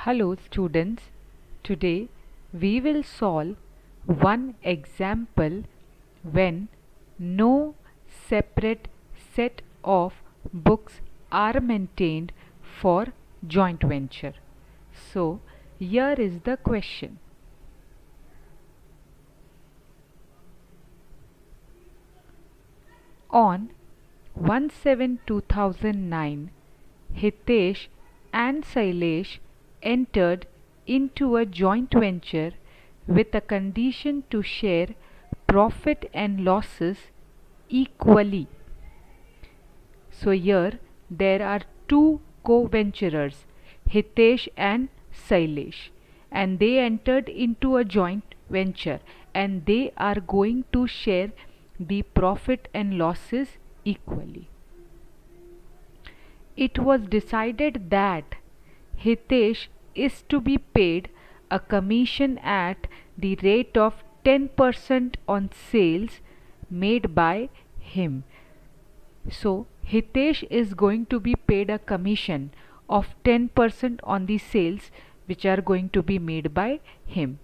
Hello students, today we will solve one example when no separate set of books are maintained for joint venture. So here is the question. On 1/7/2009, Hitesh and Shailesh entered into a joint venture with a condition to share profit and losses equally. So here there are two co-venturers, Hitesh and Shailesh, and they entered into a joint venture and they are going to share the profit and losses equally. It was decided that Hitesh is to be paid a commission at the rate of 10% on sales made by him. So Hitesh is going to be paid a commission of 10% on the sales which are going to be made by him,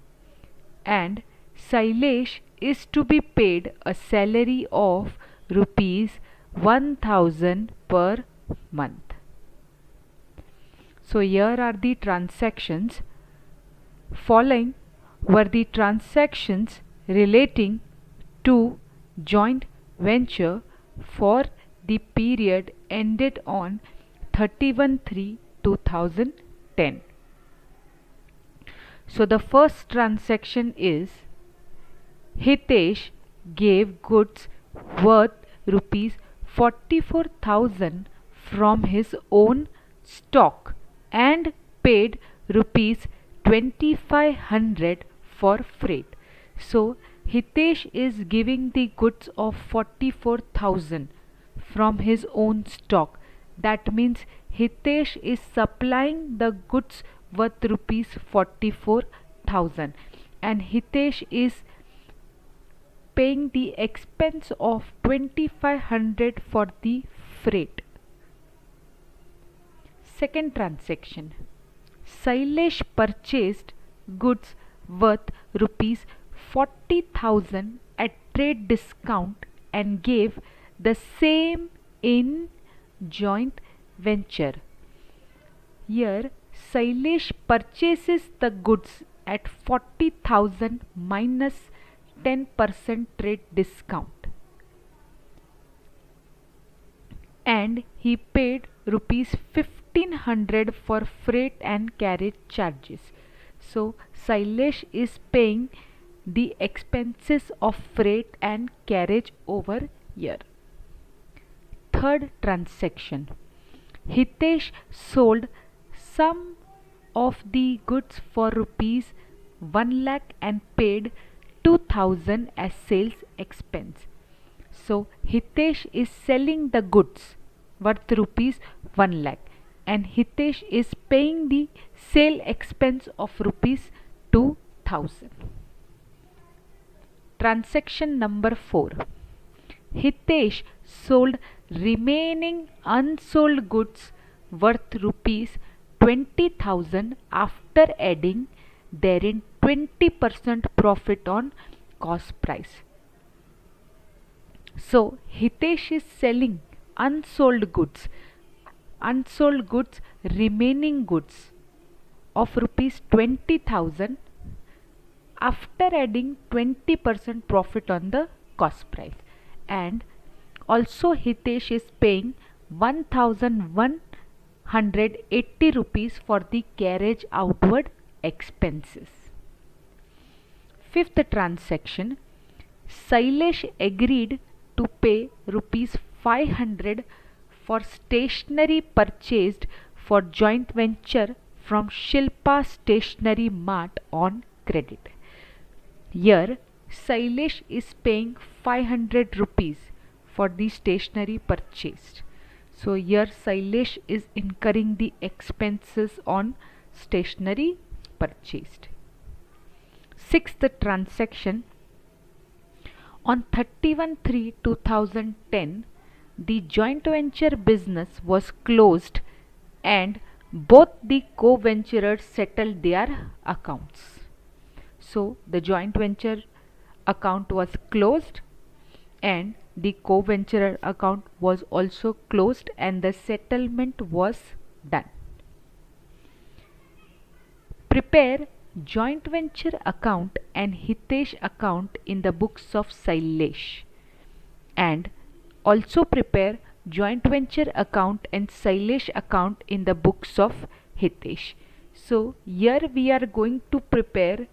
and Shailesh is to be paid a salary of rupees 1000 per month. So here are the transactions. Following were the transactions relating to joint venture for the period ended on 31/3/2010. So the first transaction is Hitesh gave goods worth rupees 44,000 from his own stock and paid rupees 2500 for freight. So Hitesh is giving the goods of 44,000 from his own stock. That means Hitesh is supplying the goods worth rupees 44,000 and Hitesh is paying the expense of 2500 for the freight. Second transaction. Shailesh purchased goods worth rupees 40,000 at trade discount and gave the same in joint venture. Here Shailesh purchases the goods at 40,000 minus 10% trade discount and he paid rupees 1500 for freight and carriage charges. So Shailesh is paying the expenses of freight and carriage over here. Third transaction. Hitesh sold some of the goods for rupees 1 lakh and paid 2000 as sales expense. So Hitesh is selling the goods worth rupees 1 lakh and Hitesh is paying the sale expense of rupees 2000. Transaction number 4. Hitesh sold remaining unsold goods worth rupees 20,000 after adding therein 20% profit on cost price. So Hitesh is selling unsold goods, remaining goods of rupees 20,000 after adding 20% profit on the cost price, and also Hitesh is paying 1180 rupees for the carriage outward expenses. Fifth transaction. Shailesh agreed to pay rupees 500 for stationery purchased for joint venture from Shilpa Stationery Mart on credit. Here Shailesh is paying 500 rupees for the stationery purchased. So here Shailesh is incurring the expenses on stationery purchased. Sixth transaction. On 31/3/2010, the joint venture business was closed and both the co-venturers settled their accounts. So the joint venture account was closed and the co-venturer account was also closed and the settlement was done. Prepare joint venture account and Hitesh account in the books of Shailesh, and also prepare joint venture account and Shailesh account in the books of Hitesh. So here we are going to prepare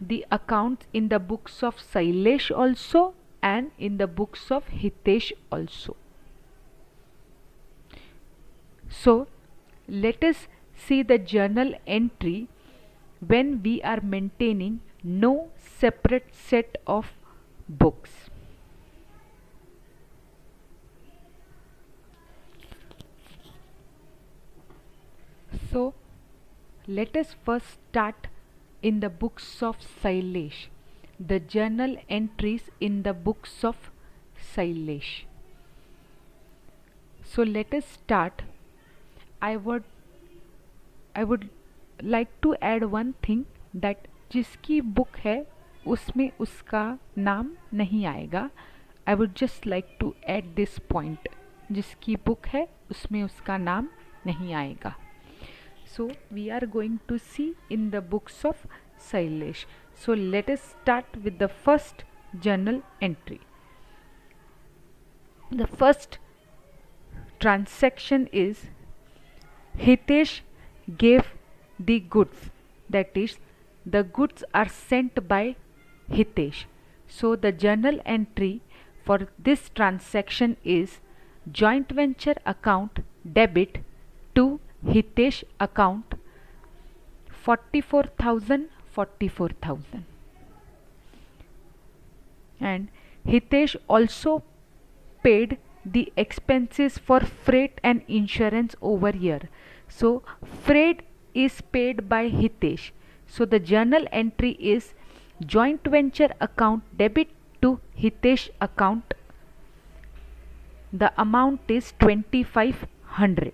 the accounts in the books of Shailesh also and in the books of Hitesh also. So let us see the journal entry when we are maintaining no separate set of books. So let us first start in the books of Shailesh, the journal entries in the books of Shailesh. So let us start. I would I would like to add one thing that जिसकी book है उसमें उसका नाम नहीं आएगा. I would just like to add this point. जिसकी book है उसमें उसका नाम नहीं आएगा. So we are going to see in the books of Shailesh. So let us start with the first journal entry. The first transaction is Hitesh gave the goods, that is, the goods are sent by Hitesh. So the journal entry for this transaction is joint venture account debit to Hitesh account 44,000 44,000, and Hitesh also paid the expenses for freight and insurance over here. So freight is paid by Hitesh. So the journal entry is joint venture account debit to Hitesh account. The amount is 2500.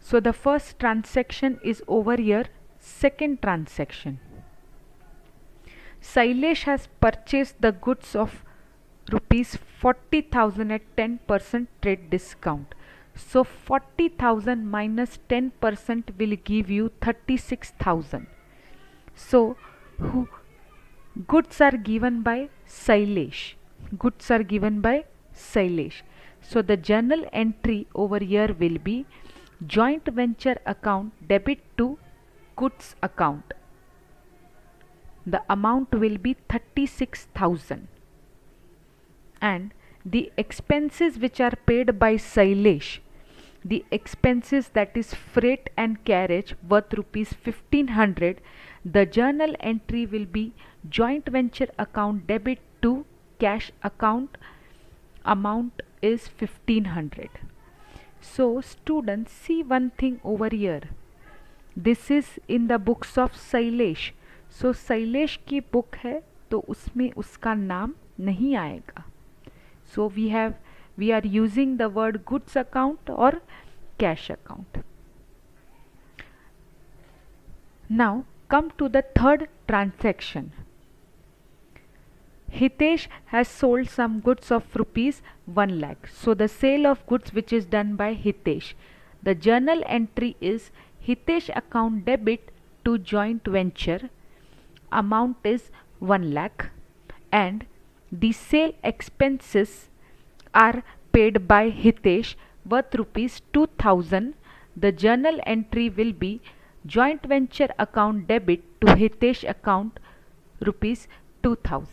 So the first transaction is over here. Second transaction. Shailesh has purchased the goods of rupees 40,000 at 10% trade discount. So 40,000 minus 10% will give you 36,000. So goods are given by Shailesh. Goods are given by Shailesh. So the journal entry over here will be joint venture account debit to goods account. The amount will be 36,000. And the expenses which are paid by Shailesh, the expenses that is freight and carriage worth rupees 1500, the journal entry will be joint venture account debit to cash account, amount is 1500. So students, see one thing over here. This is in the books of Shailesh. So Shailesh की book है तो उसमें उसका नाम नहीं आएगा. So we are using the word goods account or cash account. Now come to the third transaction. Hitesh has sold some goods of rupees 1 lakh. So the sale of goods which is done by Hitesh. The journal entry is Hitesh account debit to joint venture. Amount is 1 lakh and the sale expenses are paid by Hitesh worth rupees 2000. The journal entry will be joint venture account debit to Hitesh account rupees 2000.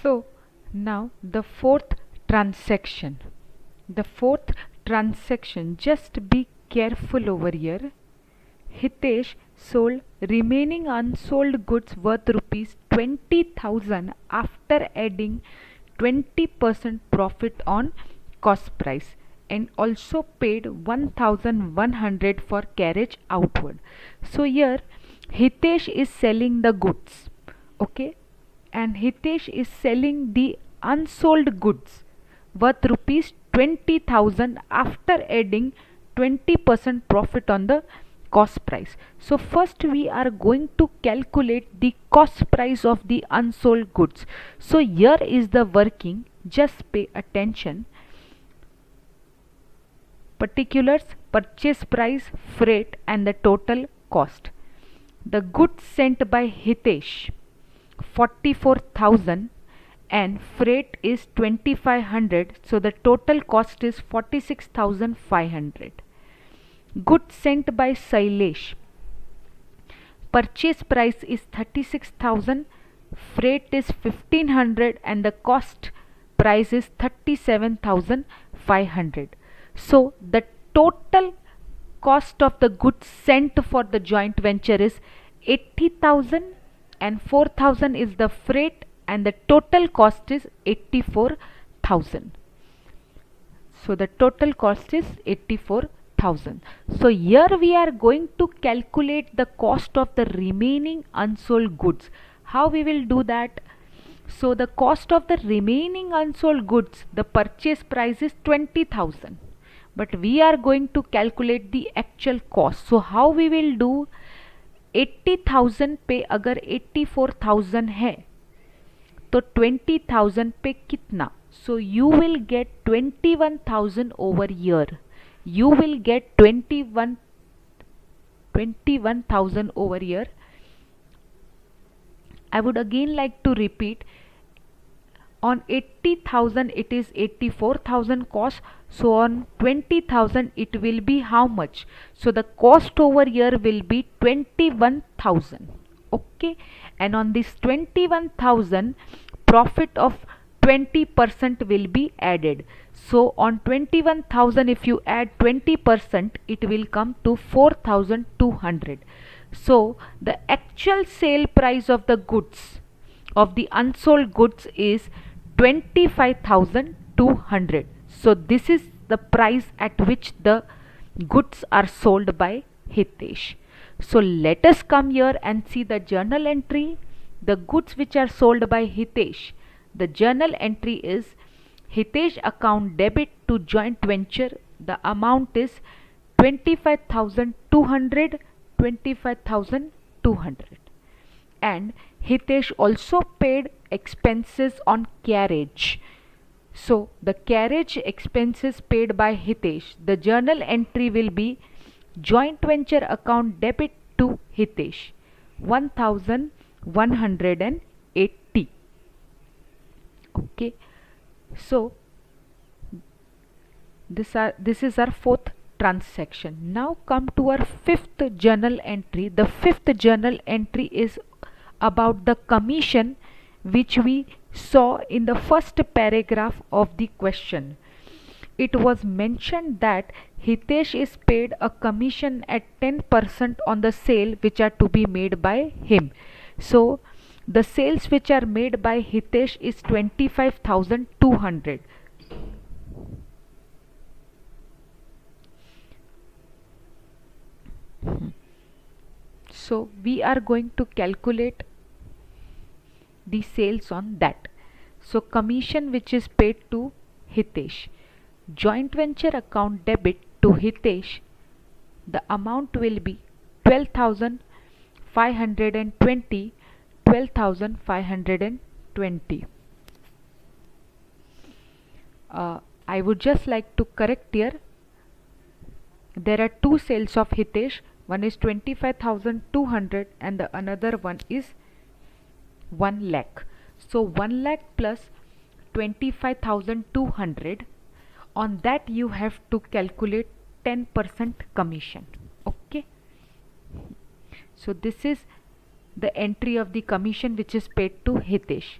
So now the fourth transaction. The fourth transaction, just be careful over here. Hitesh sold remaining unsold goods worth rupees 20,000 after adding 20% profit on cost price and also paid 1,100 for carriage outward. So here Hitesh is selling the goods. Okay, and Hitesh is selling the unsold goods worth rupees 20,000 after adding 20% profit on the cost price. So first we are going to calculate the cost price of the unsold goods. So here is the working, just pay attention. Particulars, purchase price, freight and the total cost. The goods sent by Hitesh 44,000 and freight is 2500, so the total cost is 46,500. Goods sent by Shailesh, purchase price is 36,000, freight is 1500 and the cost price is 37,500. So the total cost of the goods sent for the joint venture is 80,000 and 4,000 is the freight and the total cost is 84,000. So the total cost is 84,000. So here we are going to calculate the cost of the remaining unsold goods. How we will do that? So the cost of the remaining unsold goods, the purchase price is 20,000. But we are going to calculate the actual cost. So how we will do? 80,000 पे अगर 84,000 है तो 20,000 पे कितना? So you will get 21,000 over here. You will get 21,000 over here. I would again like to repeat, on 80,000 it is 84,000 cost. So on 20,000 it will be how much? So the cost over here will be 21,000. Okay, and on this 21,000 profit of 20% will be added. So on 21,000 if you add 20% it will come to 4,200. So the actual sale price of the goods, of the unsold goods, is 25,200. So this is the price at which the goods are sold by Hitesh. So let us come here and see the journal entry. The goods which are sold by Hitesh. The journal entry is Hitesh account debit to joint venture. The amount is 25,200, 25,200. And Hitesh also paid expenses on carriage. So the carriage expenses paid by Hitesh, the journal entry will be joint venture account debit to Hitesh 1,180. Okay, so this is our fourth transaction. Now come to our fifth journal entry. The fifth journal entry is about the commission which we saw in the first paragraph of the question. It was mentioned that Hitesh is paid a commission at 10% on the sale which are to be made by him. So the sales which are made by Hitesh is 25,200. So we are going to calculate the sales on that. So commission which is paid to Hitesh, joint venture account debit to Hitesh, the amount will be 12,520, 12,520. I would just like to correct here. There are two sales of Hitesh. One is 25,200 and the another one is 1 lakh. So 1 lakh plus 25,200, on that you have to calculate 10% commission. Okay, so this is the entry of the commission which is paid to Hitesh.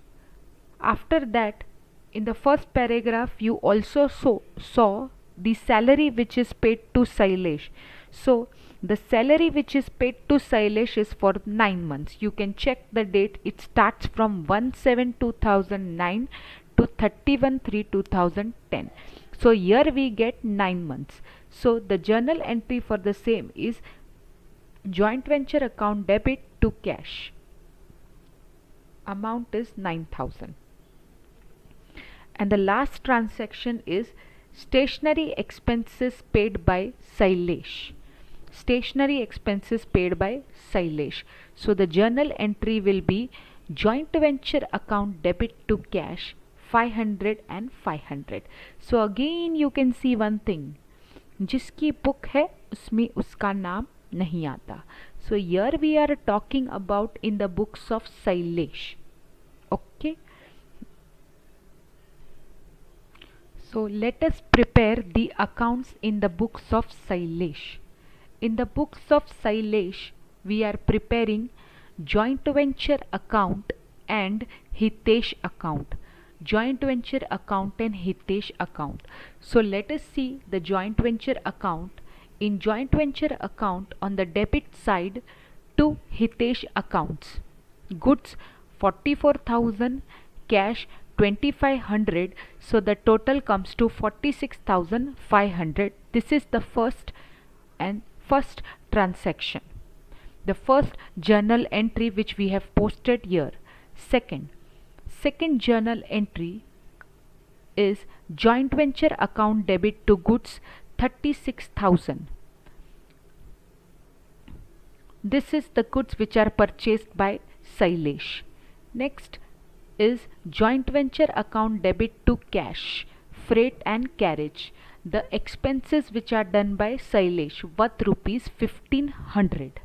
After that, in the first paragraph you also saw the salary which is paid to Shailesh. So the salary which is paid to Shailesh is for 9 months. You can check the date. It starts from 1/7/2009 to 31/3/2010. So here we get 9 months. So the journal entry for the same is joint venture account debit to cash. amount is 9,000. And the last transaction is stationery expenses paid by Shailesh. Stationery expenses paid by Shailesh. So the journal entry will be joint venture account debit to cash 500 and 500. So again you can see one thing, जिसकी book है उसमें उसका नाम नहीं आता. So here we are talking about in the books of Shailesh. Okay. So let us prepare the accounts in the books of Shailesh. In the books of Shailesh, we are preparing joint venture account and Hitesh account. Joint venture account and Hitesh account. So let us see the joint venture account. In joint venture account, on the debit side, two Hitesh accounts. Goods 44,000, cash 2,500. So the total comes to 46,500. This is the first transaction, the first journal entry which we have posted here. Second journal entry is joint venture account debit to goods 36,000. This is the goods which are purchased by Shailesh. Next is joint venture account debit to cash, freight and carriage. The expenses which are done by Shailesh worth rupees 1,500.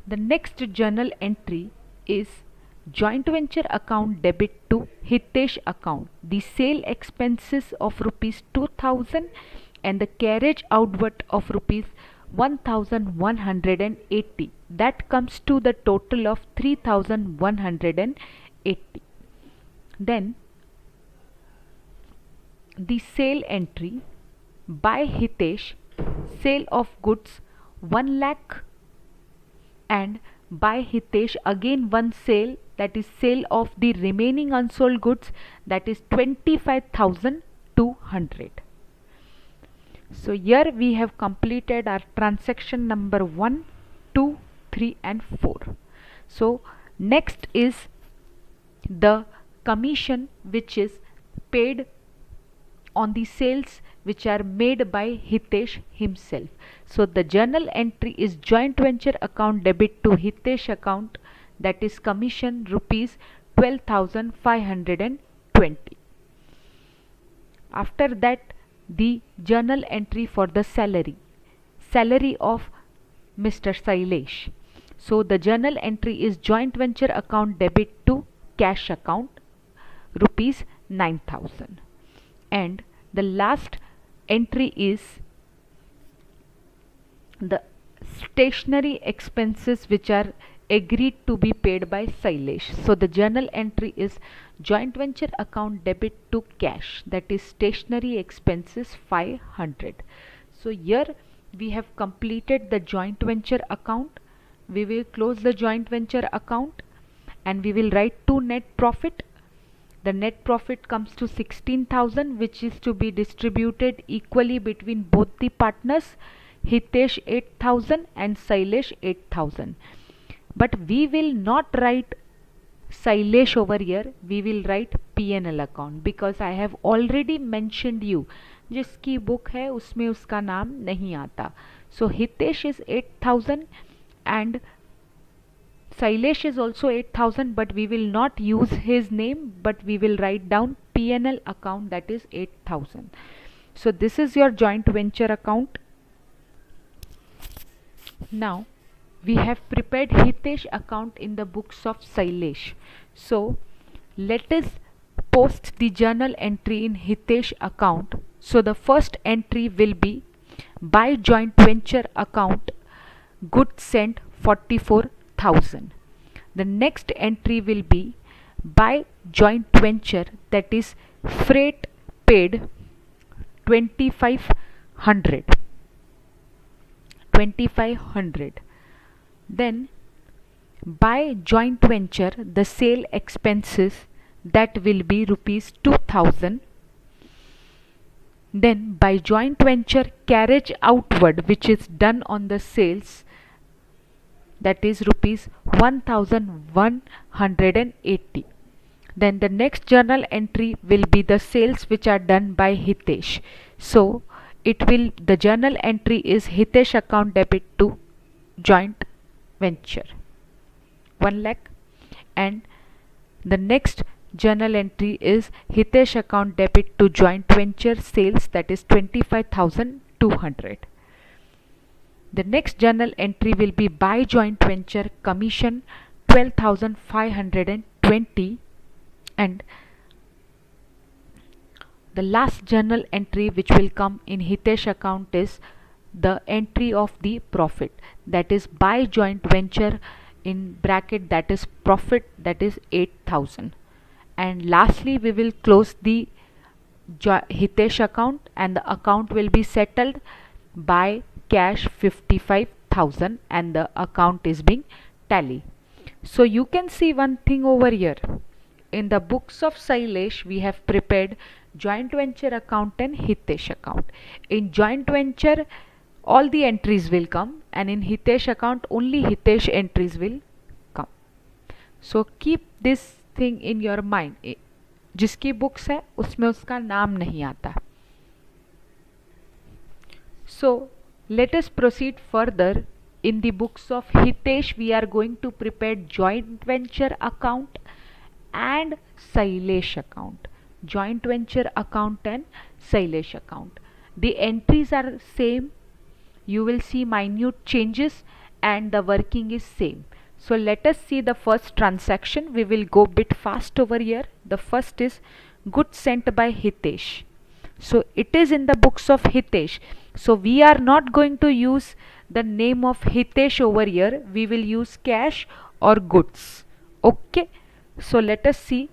The next journal entry is joint venture account debit to Hitesh account. The sale expenses of rupees 2,000 and the carriage outward of rupees 1,180. That comes to the total of 3,180. Then the sale entry by Hitesh, sale of goods 1 lakh, and by Hitesh again one sale, that is sale of the remaining unsold goods, that is 25,200. So here we have completed our transaction number 1, 2, 3 and 4. So next is the commission which is paid on the sales which are made by Hitesh himself. So the journal entry is joint venture account debit to Hitesh account, that is commission rupees 12,520. After that, the journal entry for the salary of Mr. Shailesh. So the journal entry is joint venture account debit to cash account rupees 9,000. And the last entry is the stationery expenses which are agreed to be paid by Shailesh. So the journal entry is joint venture account debit to cash, that is stationery expenses 500. So here we have completed the joint venture account. We will close the joint venture account and we will write to net profit. The net profit comes to 16,000, which is to be distributed equally between both the partners, Hitesh 8,000 and Shailesh 8,000. But we will not write Shailesh over here, we will write P&L account, because I have already mentioned you, जिसकी book है उसमें उसका नाम नहीं आता. So Hitesh is 8,000 and Shailesh is also 8,000, but we will not use his name, but we will write down P&L account, that is 8,000. So this is your joint venture account. Now we have prepared Hitesh account in the books of Shailesh. So let us post the journal entry in Hitesh account. So the first entry will be by joint venture account goods sent 44,000. The next entry will be by joint venture, that is freight paid 2,500. Then by joint venture the sale expenses, that will be rupees 2,000. Then by joint venture carriage outward which is done on the sales, that is rupees 1180. Then the next journal entry will be the sales which are done by Hitesh. So the journal entry is Hitesh account debit to joint venture 1 lakh, and the next journal entry is Hitesh account debit to joint venture sales, that is 25,200. The next journal entry will be by joint venture commission 12,520, and the last journal entry which will come in Hitesh account is the entry of the profit, that is by joint venture in bracket, that is profit, that is 8,000. And lastly we will close the Hitesh account, and the account will be settled by cash 55,000, and the account is being tally. So you can see one thing over here. In the books of Shailesh we have prepared joint venture account and Hitesh account. In joint venture all the entries will come, and in Hitesh account only Hitesh entries will come. So keep this thing in your mind. जिसकी books है उसमें उसका नाम नहीं आता. So let us proceed further. In the books of Hitesh we are going to prepare joint venture account and Shailesh account. Joint venture account and Shailesh account. The entries are same. You will see minute changes and the working is same. So let us see the first transaction. We will go bit fast over here. The first is goods sent by Hitesh. So it is in the books of Hitesh. So we are not going to use the name of Hitesh over here. We will use cash or goods. Okay. So let us see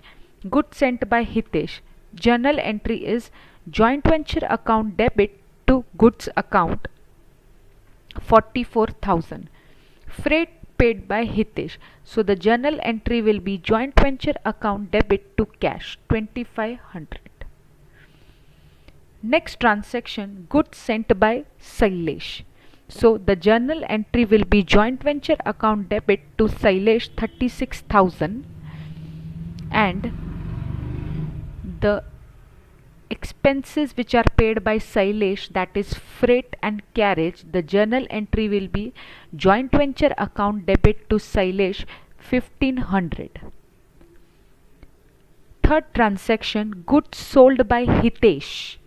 goods sent by Hitesh. Journal entry is joint venture account debit to goods account 44,000. Freight paid by Hitesh. So the journal entry will be joint venture account debit to cash 2500. Next transaction, goods sent by Shailesh. So the journal entry will be joint venture account debit to Shailesh 36,000, and the expenses which are paid by Shailesh, that is freight and carriage, the journal entry will be joint venture account debit to Shailesh 1500. Third transaction, goods sold by Hitesh.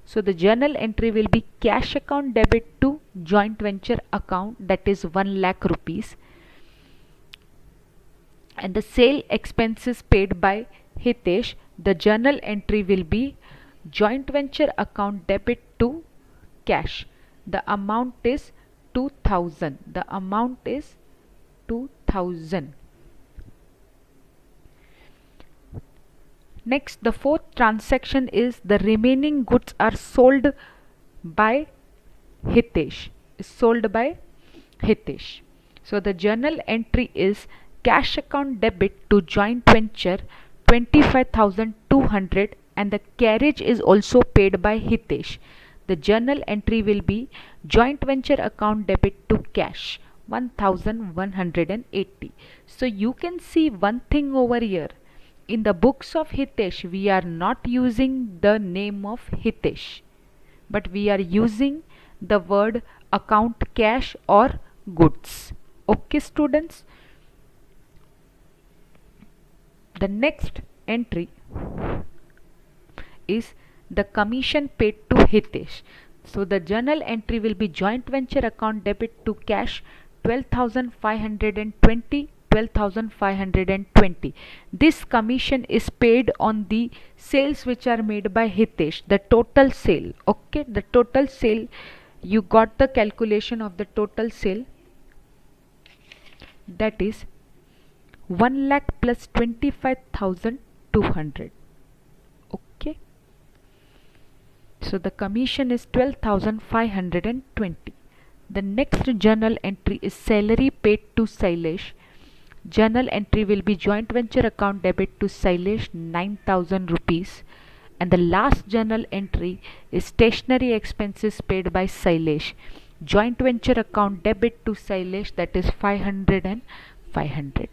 So the journal entry will be cash account debit to joint venture account, that is 1 lakh rupees, and the sale expenses paid by Hitesh, the journal entry will be joint venture account debit to cash. The amount is 2000. The amount is 2000. Next, the fourth transaction is the remaining goods are sold by Hitesh. So the journal entry is cash account debit to joint venture 25,200, and the carriage is also paid by Hitesh. The journal entry will be joint venture account debit to cash 1,180. So you can see one thing over here. In the books of Hitesh we are not using the name of Hitesh, but we are using the word account cash or goods. Okay students. The next entry is the commission paid to Hitesh. So the journal entry will be joint venture account debit to cash 12,520. This commission is paid on the sales which are made by Hitesh, the total sale. Okay, the total sale, you got the calculation of the total sale, that is 1 lakh plus 25,200. Okay, so the commission is 12,520. The next journal entry is salary paid to Shailesh. Journal entry will be joint venture account debit to Shailesh 9,000 rupees, and the last journal entry is stationery expenses paid by Shailesh. joint venture account debit to Shailesh, that is 500 and 500.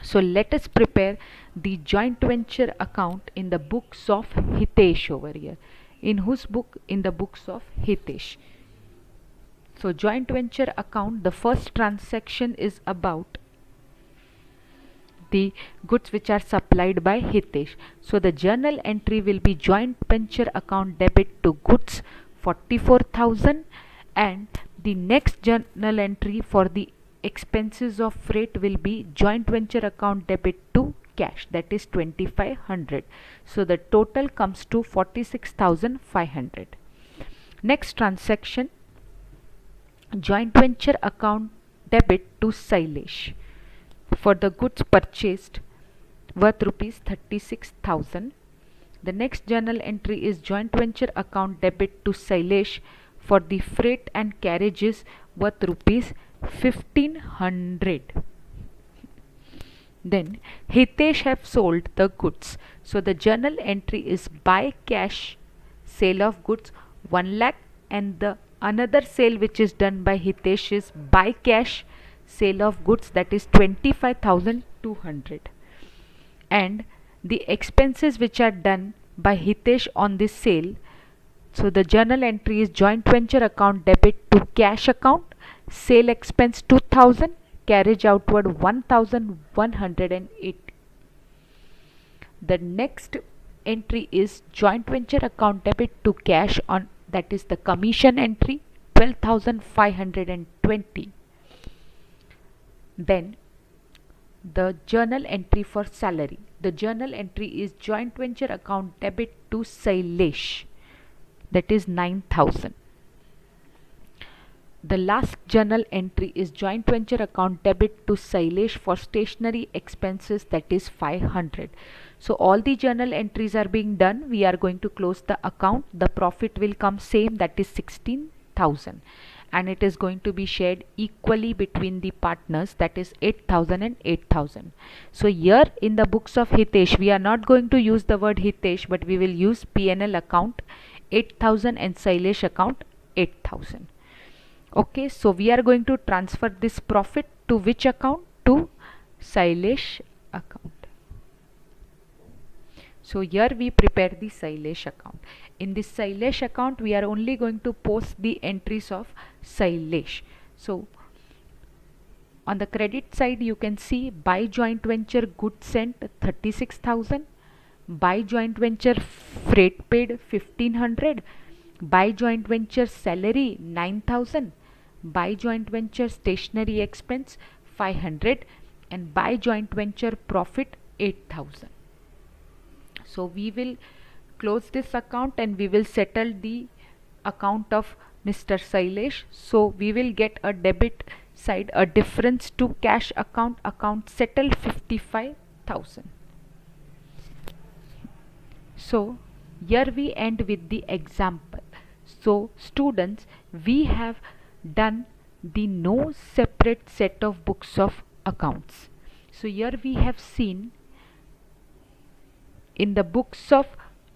So let us prepare the joint venture account in the books of Hitesh over here. In whose book? In the books of Hitesh. So joint venture account, the first transaction is about the goods which are supplied by Hitesh. So the journal entry will be joint venture account debit to goods 44,000, and the next journal entry for the expenses of freight will be joint venture account debit to cash, that is 2500. So the total comes to 46,500. Next transaction, joint venture account debit to Shailesh for the goods purchased worth rupees 36,000. The next journal entry is joint venture account debit to Shailesh for the freight and carriages worth rupees 1500. Then Hitesh have sold the goods. So the journal entry is by cash sale of goods 1 lakh, and the another sale which is done by Hitesh is by cash sale of goods, that is 25,200. And the expenses which are done by Hitesh on this sale, so the journal entry is joint venture account debit to cash account, sale expense 2000, carriage outward 1180. The next entry is joint venture account debit to cash on, that is the commission entry 12,520. Then the journal entry for salary. The journal entry is joint venture account debit to Shailesh, that is 9,000. The last journal entry is joint venture account debit to Shailesh for stationery expenses, that is 500. So all the journal entries are being done. We are going to close the account. The profit will come same, that is 16,000, and it is going to be shared equally between the partners, that is 8,000 and 8,000. So here in the books of Hitesh, we are not going to use the word Hitesh, but we will use P&L account 8,000 and Shailesh account 8,000. Okay, so we are going to transfer this profit to which account? To Shailesh account. So here we prepare the Shailesh account. In this Shailesh account, we are only going to post the entries of Shailesh. So on the credit side, you can see by joint venture goods sent 36,000, by joint venture freight paid 1500, by joint venture salary 9,000, by joint venture stationery expense 500, and by joint venture profit 8,000. So we will close this account and we will settle the account of Mr. Shailesh. So we will get a debit side, a difference to cash account settle 55,000. So here we end with the example. So students, we have done the no separate set of books of accounts. So here we have seen in the books of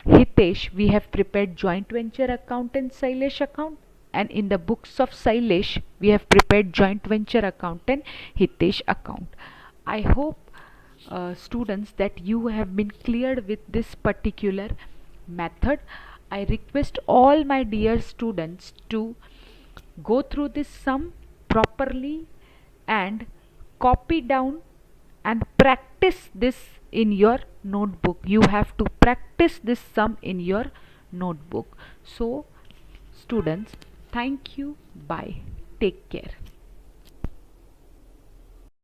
Hitesh, we have prepared joint venture account and Shailesh account, and in the books of Shailesh, we have prepared joint venture account and Hitesh account. I hope students that you have been cleared with this particular method. I request all my dear students to go through this sum properly and copy down and practice this in your notebook. You have to practice this sum in your notebook. So students, thank you. Bye. Take care.